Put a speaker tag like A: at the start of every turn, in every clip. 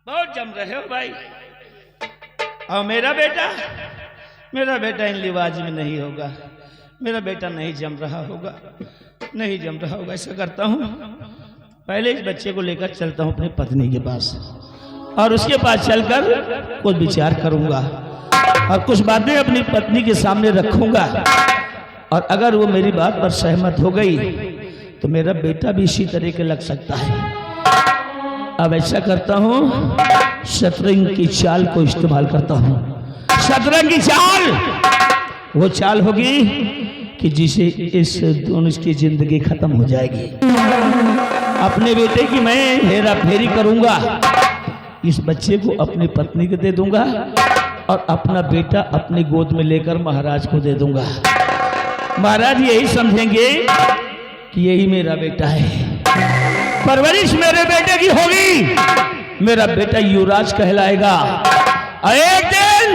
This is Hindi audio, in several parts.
A: बहुत जम रहे हो भाई। और मेरा बेटा इन लिवाज में नहीं होगा। मेरा बेटा नहीं जम रहा होगा, नहीं जम रहा होगा। ऐसा करता हूँ, पहले इस बच्चे को लेकर चलता हूँ अपनी पत्नी के पास, और उसके पास चलकर कुछ विचार करूँगा और कुछ बातें अपनी पत्नी के सामने रखूँगा। और अगर वो मेरी बात पर सहमत हो गई तो मेरा बेटा भी इसी तरह के लग सकता है। अब ऐसा करता हूँ, शतरंज की चाल को इस्तेमाल करता हूँ। शतरंज की चाल वो चाल होगी कि जिसे इस दोनों की जिंदगी खत्म हो जाएगी। अपने बेटे की मैं हेरा फेरी करूंगा, इस बच्चे को अपनी पत्नी को दे दूंगा और अपना बेटा अपनी गोद में लेकर महाराज को दे दूंगा। महाराज यही समझेंगे कि यही मेरा बेटा है। परवरिश मेरे बेटे की होगी, मेरा बेटा युवराज कहलाएगा। एक दिन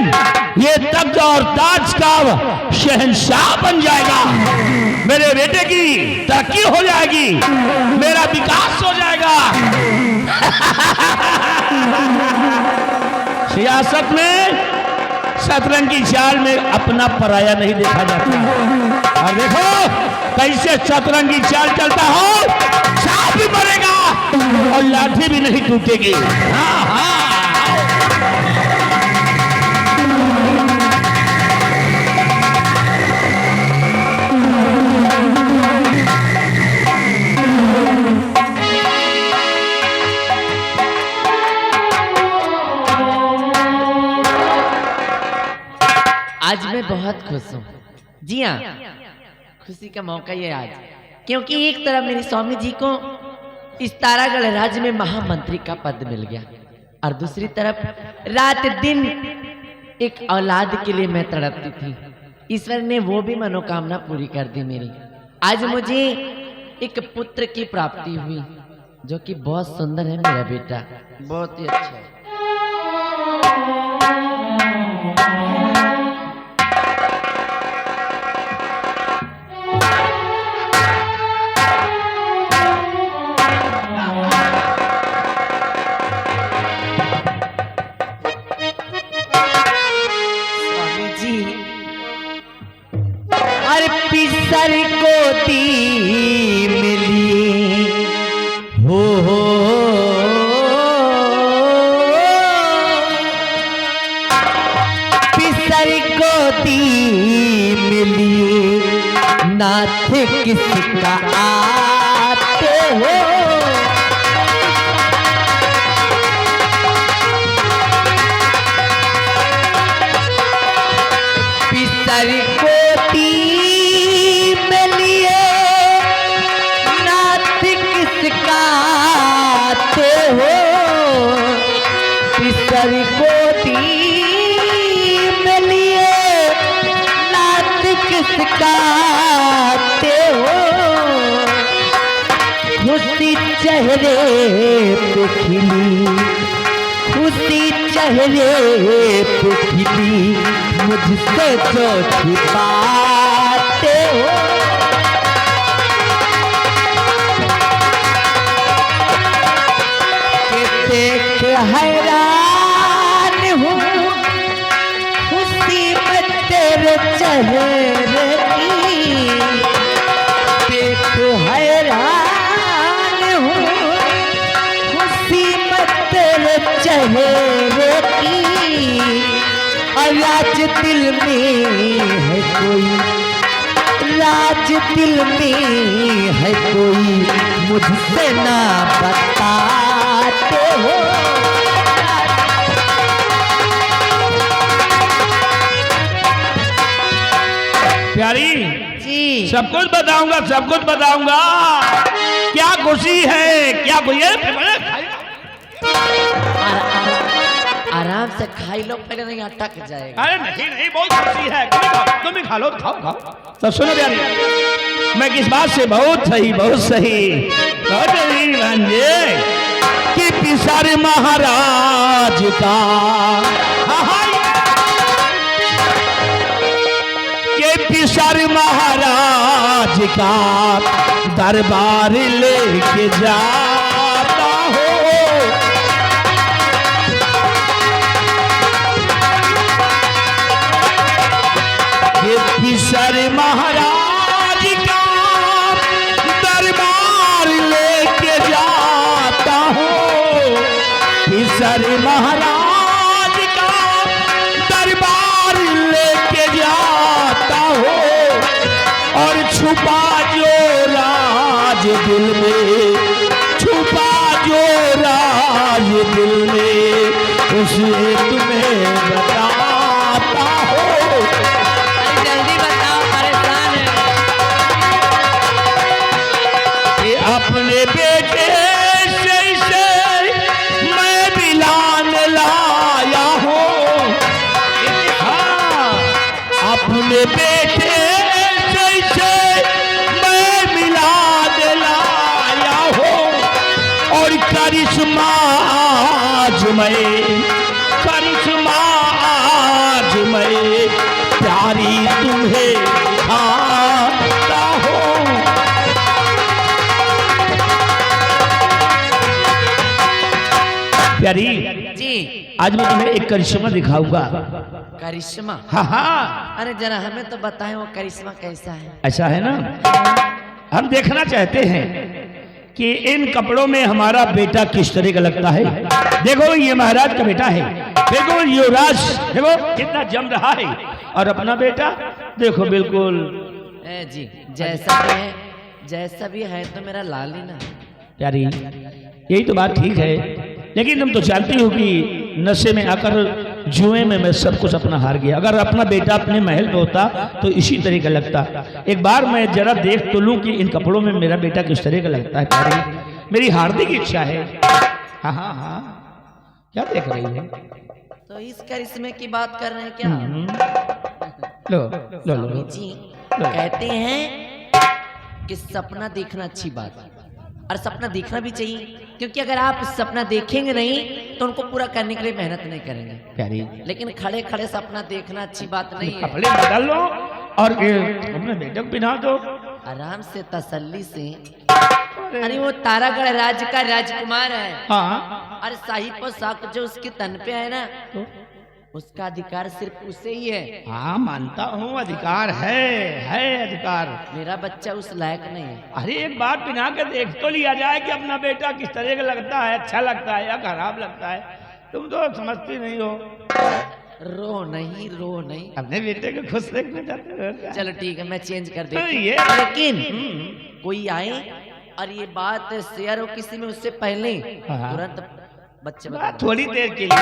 A: ये तख्त और ताज का शहंशाह बन जाएगा। मेरे बेटे की तरक्की हो जाएगी, मेरा विकास हो जाएगा। सियासत में शतरंज की चाल में अपना पराया नहीं देखा जाता। और देखो कैसे शतरंज की चाल चलता हो, सांप भी मरेगा और लाठी भी नहीं टूटेगी। हाँ हाँ,
B: आज मैं बहुत खुश हूँ। जी हाँ, खुशी का मौका ये आज, क्योंकि एक तरफ मेरे स्वामी जी को इस तारागढ़ राज्य में महामंत्री का पद मिल गया, और दूसरी तरफ रात दिन एक औलाद के लिए मैं तड़पती थी। ईश्वर ने वो भी मनोकामना पूरी कर दी मेरी। आज मुझे एक पुत्र की प्राप्ति हुई, जो कि बहुत सुंदर है। मेरा बेटा बहुत ही अच्छा है।
C: पिसर को दी मिली हो, पिसर को दी मिली, नाथ किसका आते हो। पिसर को खुशी चेहरे पे खिली, खुशी चेहरे पे खिली, मुझसे जो छिपाते हो। देख हैरान हूँ खुशी में तेरे चेहरे की, देख हैरान हूँ खुशी में तेरे चेहरे की। और राज दिल में है कोई, राज दिल में है कोई, मुझसे ना बताते हो।
A: प्यारी
B: जी,
A: सब कुछ बताऊंगा, सब कुछ बताऊंगा। क्या खुशी है, क्या खुशी है?
B: आराम से खाई लो, पहले नहीं अटक जाएगा।
A: अरे नहीं नहीं, बहुत खुशी है। तुम भी खा लो, खाओ खाओ। तो सुनो प्यारी, मैं किस बात से बहुत सही, बहुत सही, बहुत सही भांजे कि पिसर महाराज का के पिसर महाराज का दरबार लेके जाता हो। सर महाराज का दरबार लेके जाता हो और छुपा जो राज दिल में, छुपा जो राज दिल में उसे तुम्हें बताता हो।
B: जल्दी बताओ, परेशान है।
A: कि अपने बेटे से मैं मिलान लाया हूँ। हाँ, अपने बेटे से मैं मिलान लाया हूँ और करिश्मा आज मैं प्यारी तुम्हें दिखाता हूँ। प्यारी
B: जी,
A: आज मैं तुम्हें एक करिश्मा दिखाऊंगा।
B: करिश्मा?
A: हाँ हाँ,
B: अरे जरा हमें तो बताएं वो करिश्मा कैसा है।
A: ऐसा है ना, हम देखना चाहते हैं कि इन कपड़ों में हमारा बेटा किस तरह का लगता है। देखो ये महाराज का बेटा है, देखो युवराज देखो कितना जम रहा है, और अपना बेटा देखो बिल्कुल।
B: जी, जैसा भी है तो मेरा लाल ही ना।
A: प्यारी यही तो बात ठीक है, लेकिन तुम तो जानती हो कि नशे में आकर जुए में मैं सब कुछ अपना हार गया। अगर अपना बेटा अपने महल में होता तो इसी तरह का लगता। एक बार मैं जरा देख तो लूं कि इन कपड़ों में मेरा बेटा किस तरह का लगता है। प्यारी मेरी हार्दिक इच्छा है। हाँ हाँ हाँ, क्या देख रही है?
B: तो इस करिश्मे की बात कर रहे हैं क्या?
A: लो लो लो,
B: स्वामी जी कहते हैं कि सपना देखना अच्छी बात है, और सपना देखना भी चाहिए, क्योंकि अगर आप सपना देखेंगे नहीं तो उनको पूरा करने के लिए मेहनत नहीं करेंगे।
A: प्यारी
B: लेकिन खड़े खड़े सपना देखना अच्छी बात नहीं है।
A: कपड़े बदल लो और अपने बेटे को पहना दो
B: आराम से, तसल्ली से। अरे वो तारागढ़ राज्य का राजकुमार है।
A: हाँ,
B: अरे शाही पोशाक जो उसके तन पे है ना, उसका अधिकार सिर्फ उसे ही है।
A: हाँ मानता हूँ, अधिकार है अधिकार।
B: मेरा बच्चा उस लायक नहीं है।
A: अरे एक बार बिना के देख तो लिया जाए कि अपना बेटा किस तरह का लगता है, अच्छा लगता है या खराब लगता है। तुम तो समझती नहीं हो।
B: रो नहीं, रो नहीं।
A: अपने बेटे को खुश देखना चाहते हो?
B: चलो ठीक है, मैं चेंज कर देती हूँ।
A: ये
B: लेकिन कोई आए और ये बात शेयर हो किसी में, उससे पहले
A: हाँ।
B: तुरंत बच्चे बता दो।
A: थोड़ी देर के लिए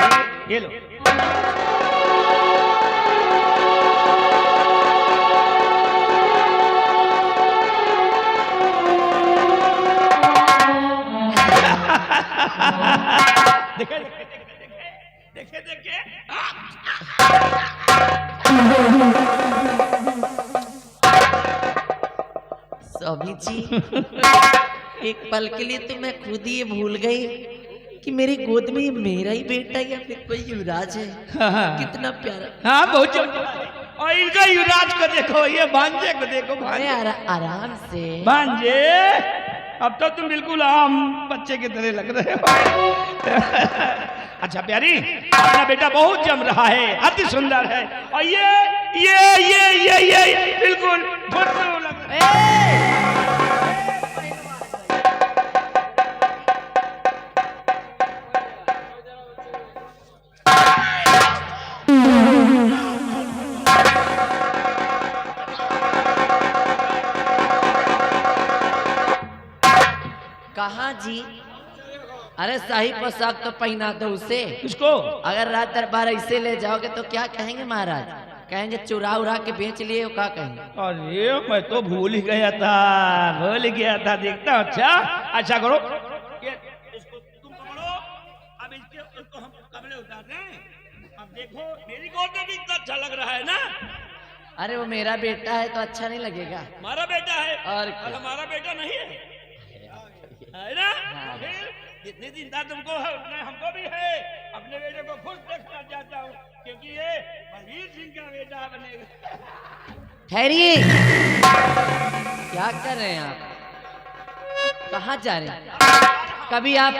A: ये लो। देखे देखे देखे देखे
B: स्वामी जी एक पल के लिए तो मैं खुद ही ये भूल गई कि मेरी गोद में ये मेरा ही बेटा या फिर कोई युवराज है। कितना प्यारा।
A: हाँ बहुत और इनका युवराज को देखो, ये भांजे को देखो।
B: अरे आराम से
A: भांजे, अब तो तुम बिल्कुल आम बच्चे की तरह लग रहे हो। अच्छा प्यारी, अपना बेटा बहुत जम रहा है, अति सुंदर है, और ये बिल्कुल गुड्डू लग रहा है।
B: कहाँ जी? अरे शाही पोशाक तो पहना दो उसे।
A: किसको?
B: अगर रात दरबार ऐसे ले जाओगे तो क्या कहेंगे महाराज? कहेंगे चुरा उड़ा के बेच लिए, क्या कहेंगे?
A: अरे मैं तो भूल ही गया था, देखता हूँ। अच्छा करो, इसको तुम पकड़ो, अब इसको हम कपड़े उतार रहे हैं। अब देखो मेरी गोद में भी इतना अच्छा लग रहा है ना।
B: अरे वो मेरा बेटा है तो अच्छा नहीं लगेगा?
A: हमारा बेटा है
B: और
A: हमारा बेटा नहीं है ना? फिर जितनी चिंता तुमको है उतने हमको भी है। अपने बेटे को खुश देखना चाहता हूँ, क्योंकि ये बलबीर सिंह का बेटा बनेगा।
B: ठहरिए, क्या कर रहे हैं आप? कहाँ जा रहे हैं? कभी आप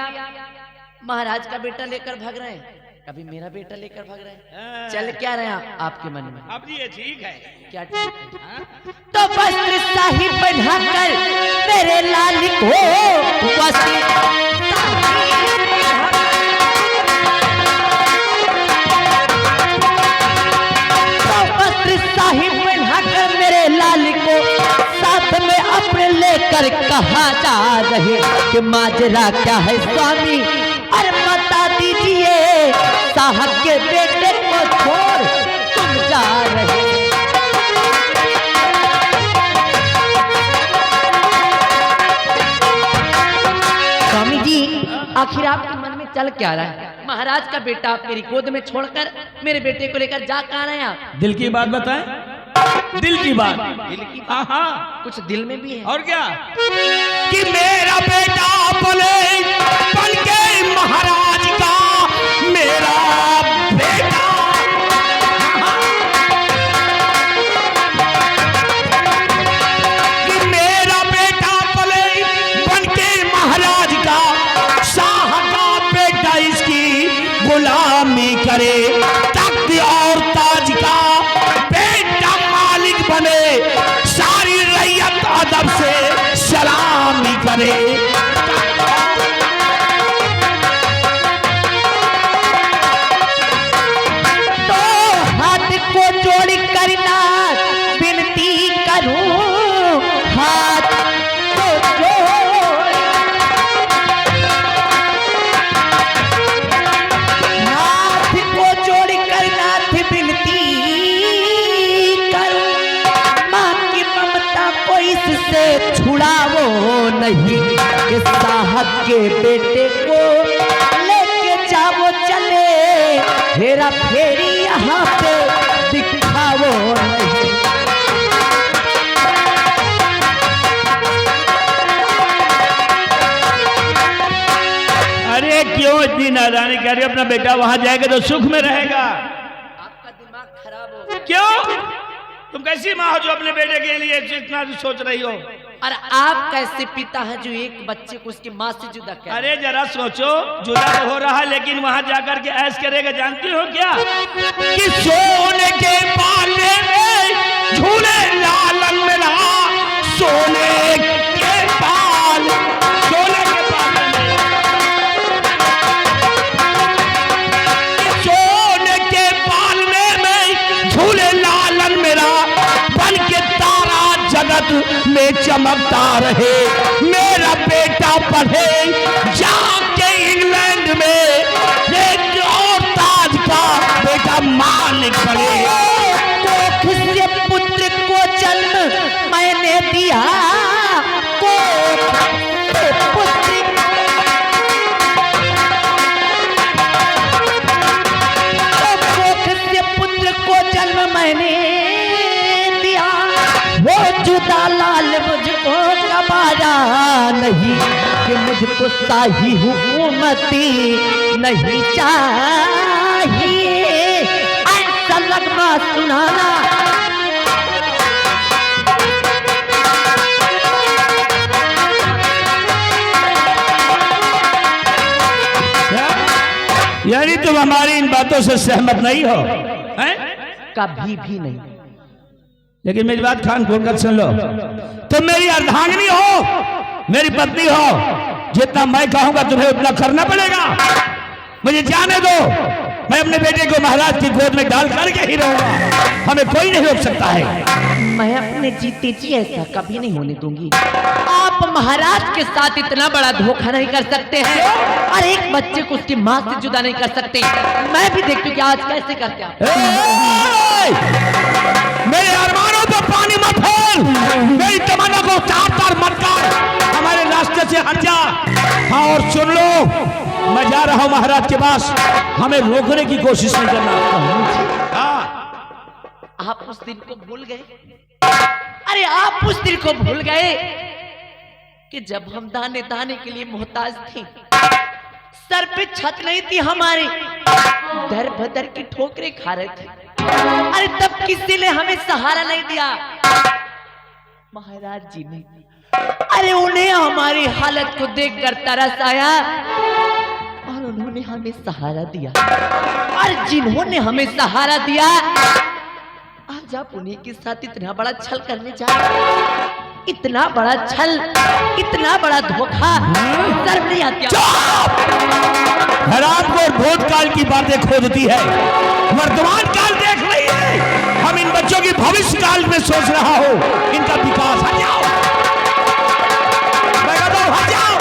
B: महाराज का बेटा लेकर भाग रहे हैं, कभी मेरा बेटा लेकर भाग रहे हैं। चल क्या रहे हैं आपके मन में?
A: अब ये ठीक है।
B: क्या ठीक है? तो वस्त्र शाही पहनाकर मेरे लाल को वस्त्र
C: रहे कि माजरा क्या है स्वामी, अरे बता दीजिए साहब के बेटे को छोड़ तुम जा रहे। स्वामी जी आखिर आपके मन में चल क्या रहा है? महाराज का बेटा आप मेरी गोद में छोड़कर मेरे बेटे को लेकर जा कहाँ रहे हैं आप?
A: दिल की बात बताएं, दिल की बात।
B: दिल की बात?
A: हाँ हाँ,
B: कुछ दिल में भी है।
A: और क्या कि मेरा बेटा बोले बन के महाराज का, मेरा बेटा कि मेरा बेटा बोले बन के महाराज का, शाह का बेटा इसकी गुलामी करे, तख्त और ताज का बेटा मालिक बने, सारी रैयत अदब से सलामी करे।
C: तो हाथ को जोड़ करना विनती करूं, हाथ को जोड़, हाथ को जोड़ करना विनती करूं, मां की ममता को इससे छुड़ावो नहीं, कि साहब के बेटे को लेके जाओ चले, हेरा फेरी यहाँ पे दिखावो नहीं।
A: अरे क्यों इतनी नादानी कर रही हो? अपना बेटा वहां जाएगा तो सुख में रहेगा।
B: आपका दिमाग खराब हो।
A: क्यों? तुम कैसी माँ हो जो अपने बेटे के लिए इतना सोच रही हो?
B: और आप कैसे पिता हैं जो एक बच्चे को उसकी माँ से जुदा कर?
A: अरे जरा सोचो, जुदा तो हो रहा है लेकिन वहां जाकर के ऐश करेगा। जानती हो क्या कि सोने के पाले में झूले लालन मेरा, सोने के पाल, सोने के पाले में, सोने के पालने में झूले लालन मेरा, बन के तारा जगत में चमकता रहे, मेरा बेटा पढ़े जाके इंग्लैंड में, रेड और ताज का बेटा मालिक बने।
C: कोख से पुत्र को जन्म मैंने दिया, कोख से पुत्र, कोख से पुत्र को जन्म मैंने दिया, वो जुदा लाल मुझको गवारा नहीं, कि मुझको शाही हुकूमती नहीं चाहिए, ऐसा लगना सुनाना।
A: यानी तुम हमारी इन बातों से सहमत नहीं हो हैं?
C: कभी भी नहीं।
A: लेकिन मेरी बात कान खोलकर सुन लो, तुम मेरी अर्धांगिनी हो, मेरी पत्नी हो, जितना मैं कहूंगा तुम्हें उतना करना पड़ेगा। मुझे जाने दो, मैं अपने बेटे को महाराज की गोद में डाल करके ही रहूंगा, हमें कोई नहीं रोक सकता है।
C: मैं अपने जीते जी ऐसा कभी नहीं होने दूंगी। आप महाराज के साथ इतना बड़ा धोखा नहीं कर सकते हैं, और एक बच्चे को उसकी माँ से जुदा नहीं कर सकते। मैं भी देखती हूँ कि आज कैसे करते हैं।
A: मेरे अरमानों पर पानी मत फेर, मेरी तमन्ना को तार मत कर, हमारे रास्ते से हट जा। हाँ और सुन लो, मैं जा रहा हूँ महाराज के पास, हमें रोकने की कोशिश नहीं करना। हाँ
B: आप उस दिन को भूल गए? अरे आप उस दिन को भूल गए कि जब हम दाने दाने के लिए मोहताज थे, सर पे छत नहीं थी हमारे, दर बदर की ठोकरें खा रहे थे। अरे तब किसी ने हमें सहारा नहीं दिया, महाराज जी ने। अरे उन्हें हमारी हालत को देखकर तरस आया और उन्होंने हमें सहारा दिया। और जिन्होंने हमें सहारा दिया, आज आप उन्हीं के साथ इतना बड़ा छल करने जा रहे हैं। इतना बड़ा छल, इतना बड़ा धोखा, शर्म नहीं आती?
A: हराम को भूतकाल की बातें खोदती है, वर्तमान काल देख रही है। हम इन बच्चों की भविष्य काल में सोच रहा हो, इनका विकास। हट जाओ, मैं कहता हूं हट जाओ।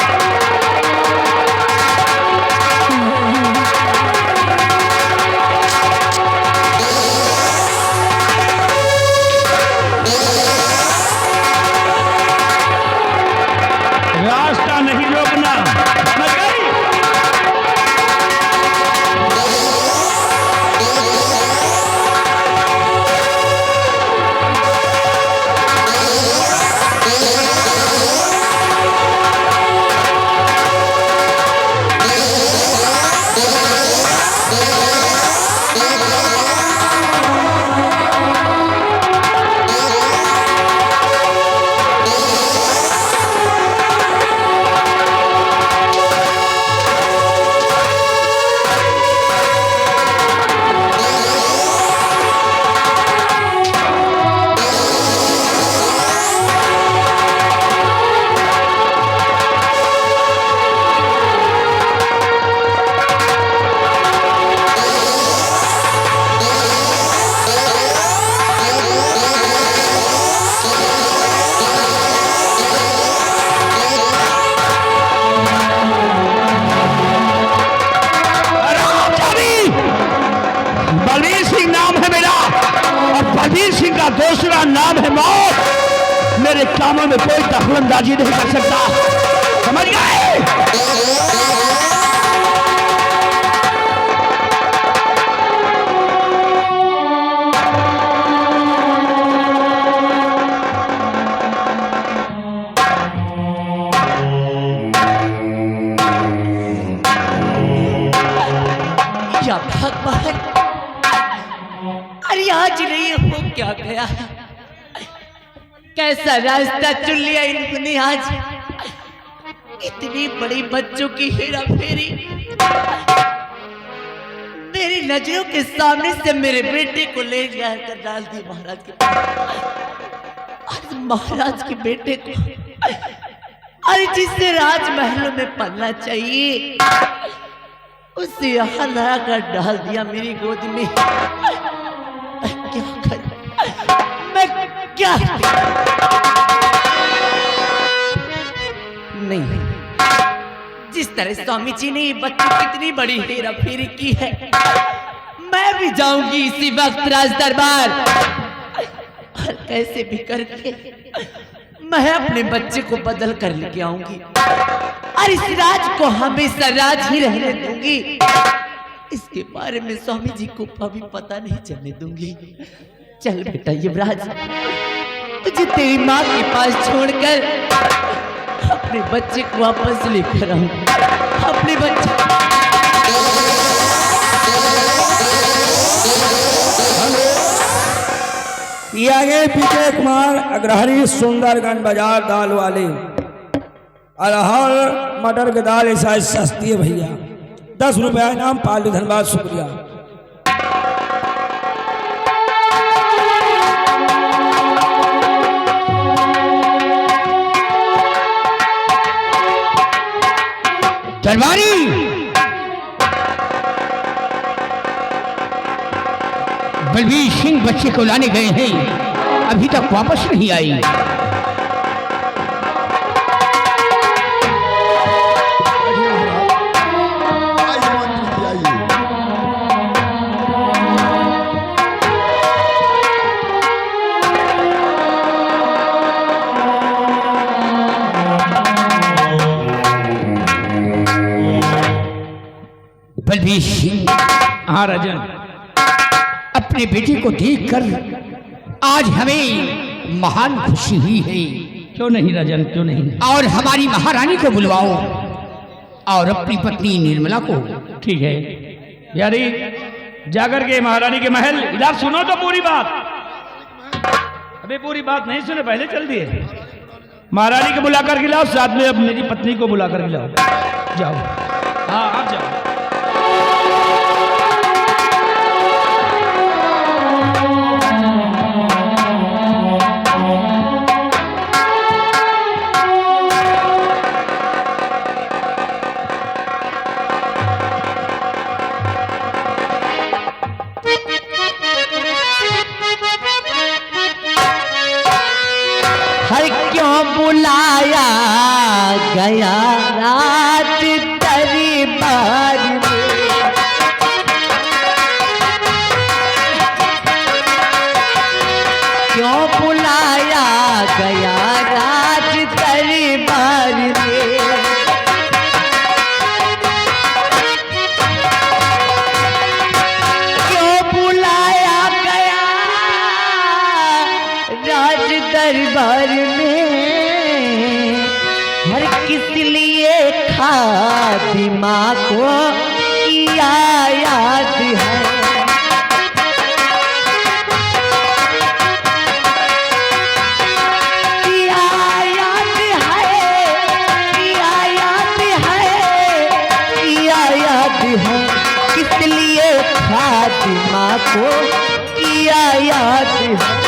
A: मेरा दूसरा नाम है मौत। मेरे कामों में कोई दखलंदाजी नहीं कर सकता, समझ गए?
C: या भगवान, अरे आज नहीं हो क्या गया, कैसा रास्ता चुन लिया इन्होंने आज। इतनी बड़ी बच्चों की हेरा फेरी मेरी नजरों के सामने से मेरे बेटे को ले जाकर डाल दी महाराज के पास। आज महाराज के बेटे को, अरे जिससे राजमहलों में पलना चाहिए, उसे यहाँ ला कर डाल दिया मेरी गोद में। क्या कर, मैं क्या नहीं, जिस तरह स्वामी जी ने बच्ची कितनी बड़ी हेरा फेरी की है, मैं भी जाऊंगी इसी वक्त राज दरबार, और कैसे भी करके मैं अपने बच्चे को बदल कर लेके आऊंगी और इस राज को हमेशा राज ही रहने दूंगी। इसके बारे में स्वामी जी को कभी पता नहीं चलने दूंगी। चल बेटा युवराज, तुझे तेरी माँ के पास छोड़कर अपने बच्चे को वापस लेकर आऊं। अपने बच्चे
D: आगे पीछे कुमार अग्रहरी सुंदरगंज बाजार दाल वाले अरहर मटर की दाल ऐसा सस्ती है भैया, 10 रुपया इनाम, पालतू धन्यवाद, शुक्रिया।
A: दरबारी, बलबीर सिंह बच्चे को लाने गए हैं, अभी तक वापस नहीं आई। बलबीर सिंह, हाँ राजन, अपने बेटे को देखकर आज हमें महान खुशी हुई है। क्यों नहीं राजन, क्यों नहीं? और हमारी महारानी को बुलवाओ और अपनी पत्नी निर्मला को। ठीक है यारी, जाकर के महारानी के महल। इधर सुनो तो पूरी बात। अबे पूरी बात नहीं सुने, पहले चल दिए। महारानी को बुलाकर के लाओ, साथ में अब मेरी पत्नी को बुलाकर के लाओ। जाओ, हाँ आप जाओ।
C: बुलाया गया रात दरबार में, क्यों बुलाया गया रात दरबार में, क्यों बुलाया गया राज दरबार में, हर किस लिए खातिमा को किया याद है, किया याद है, किया याद है, किया याद है, किस लिए खातिमा को किया याद है।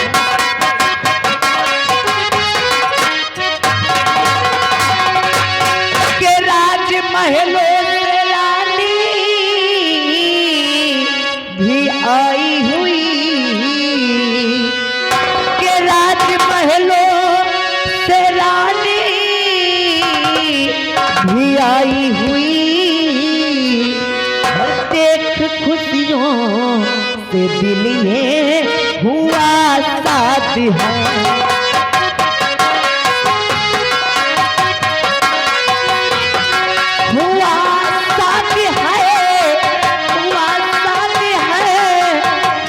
C: महलों से रानी भी आई हुई, के राजमहलों से रानी भी आई हुई, देख खुशियों से दिल ये हुआ सा शादी है। हुआ शादी है, हुआ शादी है,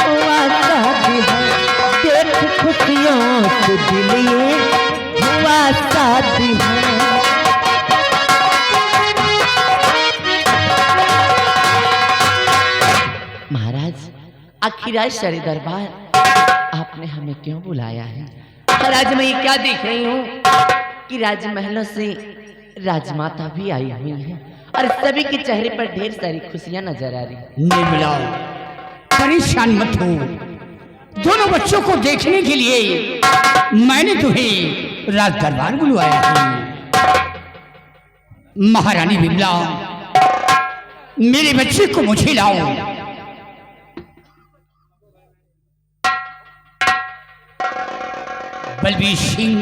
C: हुआ शादी है। देख खुशियों से दिल ये हुआ शादी है। महाराज, आखिर आज शरी दरबार आपने हमें क्यों बुलाया है? महाराज, मैं ये क्या देख रही हूँ कि राजमहलों से राजमाता भी आई हुई है और सभी के चेहरे पर ढेर सारी खुशियां नजर आ रही।
E: निर्मला, परेशान मत हो। दोनों बच्चों को देखने के लिए मैंने तुम्हें राज दरबार बुलवाया है। महारानी विमला, मेरे बच्चे को मुझे लाओ। बलबीर सिंह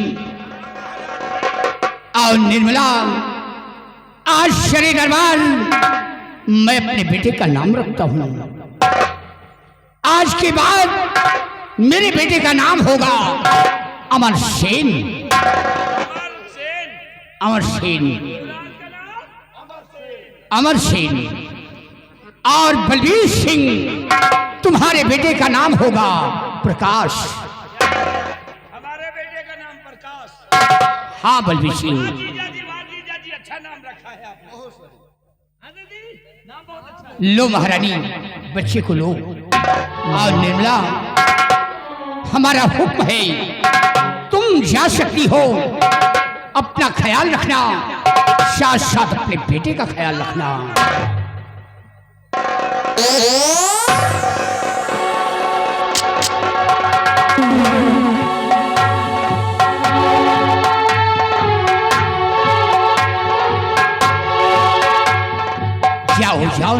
E: और निर्मला, आज शरी दरबार मैं अपने बेटे का नाम रखता हूं। आज के बाद मेरे बेटे का नाम होगा अमर सेन। अमर सेन, अमर सेन। और बलबीर सिंह, तुम्हारे बेटे का नाम होगा प्रकाश।
A: हमारे बेटे का नाम प्रकाश।
E: हाँ बलबीर सिंह,
A: जीजा जी अच्छा नाम रखा है आपने। नाम बहुत अच्छा।
E: लो महारानी, बच्चे को लो। और निर्मला, हमारा हुक्म है, तुम जा सकती हो। अपना ख्याल रखना, साथ साथ अपने बेटे का ख्याल रखना। जाओ जाओ